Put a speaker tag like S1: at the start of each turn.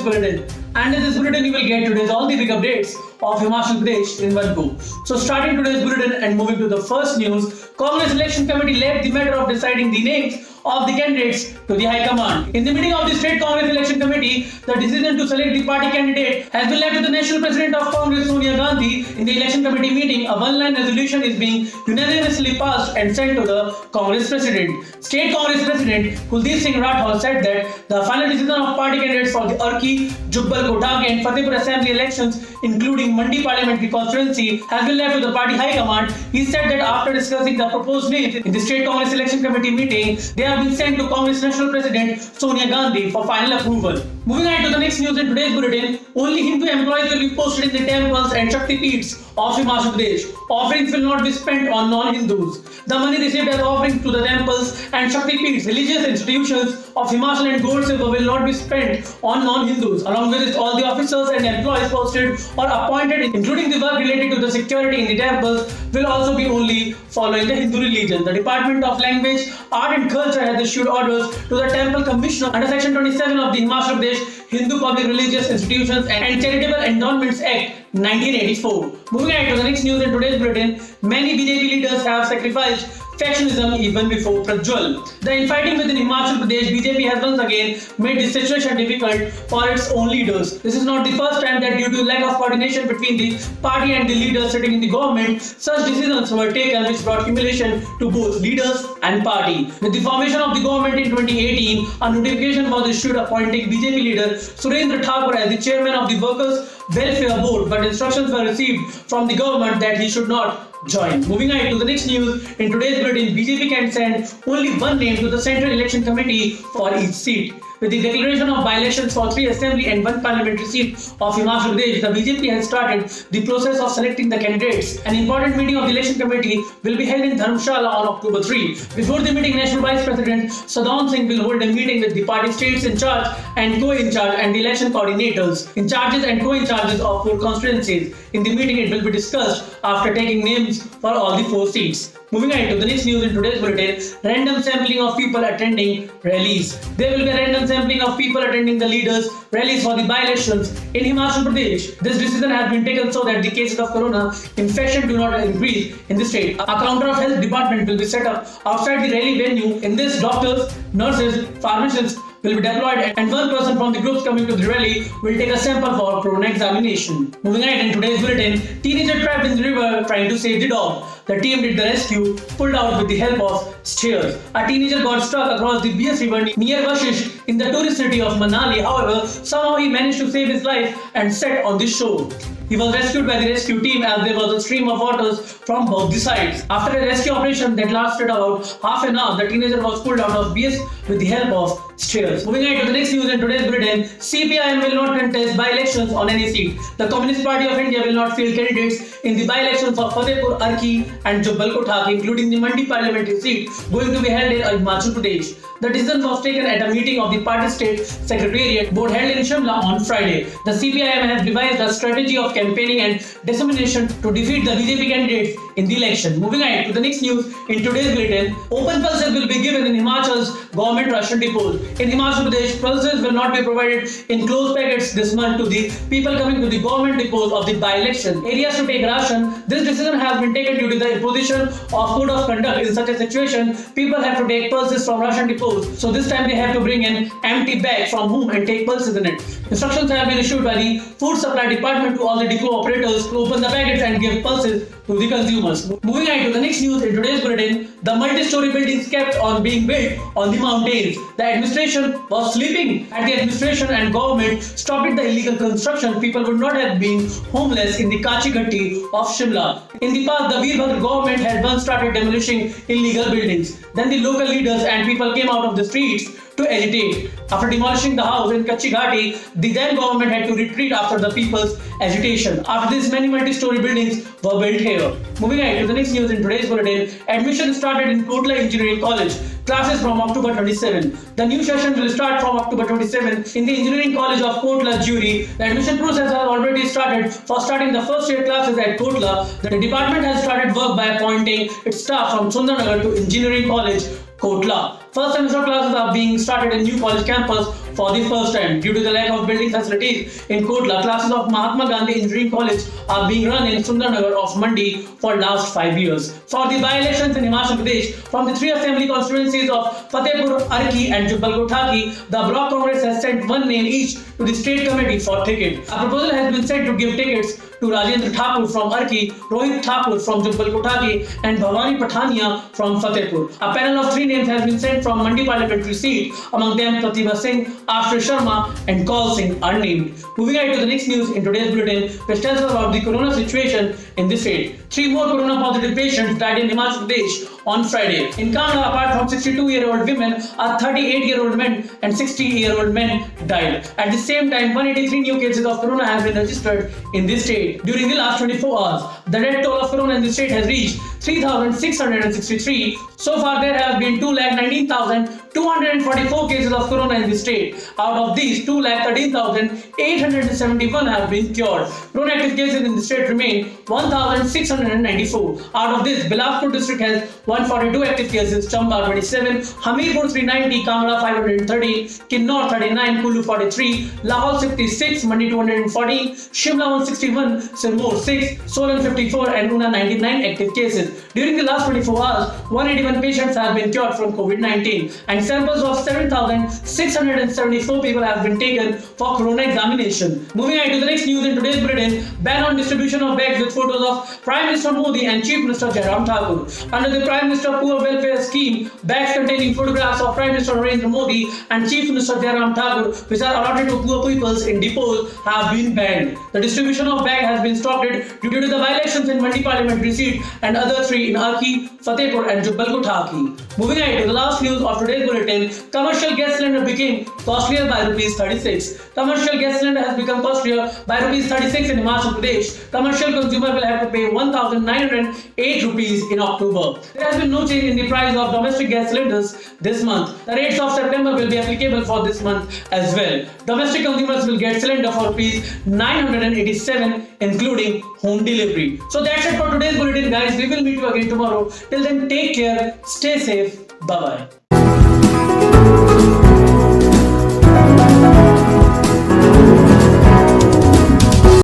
S1: bulletin. And in this bulletin, you will get today's all the big updates of Himachal Pradesh in one go. So starting today's bulletin and moving to the first news, Congress Election Committee led the matter of deciding the names of the candidates to the High Command. In the meeting of the State Congress Election Committee, the decision to select the party candidate has been left to the National President of Congress, Sonia Gandhi. In the Election Committee meeting, a one-line resolution is being unanimously passed and sent to the Congress President. State Congress President Kuldeep Singh Rathore said that the final decision of party candidates for the Arki, Jubbal, Kotagi and Fatehpur Assembly elections, including Mandi Parliamentary Constituency, has been left to the party High Command. He said that after discussing the proposed names in the State Congress Election Committee meeting, they have been sent to Congress National President Sonia Gandhi for final approval. Moving on to the next news in today's bulletin, only Hindu employees will be posted in the temples and Shakti Peeths of Himachal Pradesh. Offerings will not be spent on non-Hindus. The money received as offerings to the temples and Shakti Peeths, religious institutions of Himachal and Gaur Seva, will not be spent on non-Hindus. Along with this, all the officers and employees posted or appointed, including the work related to the security in the temples, will also be only following the Hindu religion. The Department of Language, Art and Culture has issued orders to the Temple Commissioner under Section 27 of the Himachal Pradesh Hindu Public Religious Institutions and Charitable Endowments Act 1984. Moving on to the next news in today's bulletin, many BJP leaders have sacrificed factionism even before Prajwal. The infighting within Himachal Pradesh, BJP has once again made this situation difficult for its own leaders. This is not the first time that due to lack of coordination between the party and the leaders sitting in the government, such decisions were taken which brought humiliation to both leaders and party. With the formation of the government in 2018, a notification was issued appointing BJP leader Surendra Thakur as the chairman of the Workers' Welfare Board, but instructions were received from the government that he should not join. Moving on to the next news, in today's bulletin, BJP can send only one name to the Central Election Committee for each seat. With the declaration of by-elections for 3 assembly and 1 parliamentary seat of Himachal Pradesh, the BJP has started the process of selecting the candidates. An important meeting of the election committee will be held in Dharamshala on October 3. Before the meeting, National Vice President Sadhan Singh will hold a meeting with the party states in charge and co-in charge and the election coordinators in charges and co-in charges of 4 constituencies. In the meeting, it will be discussed after taking names for all the 4 seats. Moving on to the next news in today's bulletin, random sampling of people attending rallies. There will be a random sampling of people attending the leaders' rallies for the by-elections in Himachal Pradesh. This decision has been taken so that the cases of corona infection do not increase in the state. A counter of health department will be set up outside the rally venue. In this, doctors, nurses, pharmacists will be deployed and one person from the groups coming to the rally will take a sample for corona examination. Moving on in today's bulletin, teenager trapped in the river trying to save the dog. The team did the rescue, pulled out with the help of steers. A teenager got stuck across the Bias River near Vashish in the tourist city of Manali. However, somehow he managed to save his life and set on the shore. He was rescued by the rescue team as there was a stream of waters from both the sides. After a rescue operation that lasted about half an hour, the teenager was pulled out of Bias with the help of steers. Moving on to the next news in today's bulletin, CPIM will not contest by-elections on any seat. The Communist Party of India will not field candidates in the by-elections of Fatehpur, Arki and Jubbal Kotagi, including the Mandi parliamentary seat going to be held in Himachal Pradesh. The decision was taken at a meeting of the party state secretariat board held in Shimla on Friday. The CPIM has devised a strategy of campaigning and dissemination to defeat the BJP candidates in the election. Moving on to the next news in today's bulletin, open pulses will be given in Himachal's government ration depots. In Himachal Pradesh, pulses will not be provided in closed packets this month to the people coming to the government depots of the by-election areas to take ration. This decision has been taken due to the imposition of code of conduct. In such a situation, people have to take pulses from ration depots. So this time they have to bring an empty bag from home and take pulses in it. Instructions have been issued by the Food Supply Department to all the depot operators to open the packets and give pulses to the consumers. Moving on to the next news in today's bulletin, the multi-story buildings kept on being built on the mountains. The administration was sleeping at the administration and government stopped the illegal construction. People would not have been homeless in the Kachi Ghatti of Shimla. In the past, the Veerbhadra government had once started demolishing illegal buildings. Then the local leaders and people came out of the streets to agitate. After demolishing the house in Kachi Ghatti, the then government had to retreat after the people's agitation. After this, many multi-story buildings were built here. Moving on to the next news in today's bulletin, admission started in Kotla Engineering College. Classes from October 27. The new session will start from October 27 in the Engineering College of Kotla, Jury. The admission process has already started for starting the first year classes at Kotla. The department has started work by appointing its staff from Sundarnagar to Engineering College Kotla. First semester classes are being started in new college campus for the first time. Due to the lack of building facilities in Kotla, classes of Mahatma Gandhi Engineering College are being run in Sundarnagar of Mandi for last 5 years. For the by-elections in Himachal Pradesh, from the 3 assembly constituencies of Fatehpur, Arki and Jubbal Kothaki, the Bloc Congress has sent one name each to the state committee for ticket. A proposal has been sent to give tickets to Rajendra Thakur from Arki, Rohit Thakur from Jubbal Kothaki and Bhavani Pathania from Fatehpur. A panel of 3 names has been sent from Mandi parliamentary seat. Among them, Pratibha Singh, Ashray Sharma and Kaul Singh are named. Moving on to the next news in today's bulletin, which tells us about the corona situation in the state. 3 more corona positive patients died in Himachal Pradesh on Friday. In Kangra, apart from 62-year-old women, a 38-year-old man and 60-year-old men died. At the same time, 183 new cases of corona have been registered in this state during the last 24 hours. The death toll of corona in the state has reached 3,663. So far, there have been 219,244 cases of corona in the state. Out of these, 213,871 have been cured. Corona active cases in the state remain 1,694. Out of this, Bilaspur district has 142 active cases, Chamba 27, Hamirpur 390, Kangra 530, Kinnauр 39, Kullu 43, Lahaul 66, Mandi 214, Shimla 161, Sirmaur 6, Solan 54 and Una 99 active cases. During the last 24 hours, 181 patients have been cured from COVID-19 and samples of 7,674 people have been taken for corona examination. Moving on to the next news in today's bulletin, ban on distribution of bags with photos of Prime Minister Modi and Chief Minister Jairam Thakur. Under the Prime Minister Poor Welfare Scheme, bags containing photographs of Prime Minister Narendra Modi and Chief Minister Jairam Thakur, which are allotted to poor peoples in depots, have been banned. The distribution of bags has been stopped due to the by-elections in Mandi parliamentary seat and other 3 in Arki, Fatehpur and Jubbal Kothaki. Moving on to the last news of today's bulletin, commercial gas cylinder became costlier by Rs 36. Commercial gas cylinder has become costlier by Rs 36 in Himachal Pradesh. Commercial consumer will have to pay 1,908 rupees in October. There has been no change in the price of domestic gas cylinders this month. The rates of September will be applicable for this month as well. Domestic consumers will get cylinder for Rs 987 including home delivery. So that's it for today's bulletin, guys. We will meet you again tomorrow. Till then, take care, stay safe, bye bye.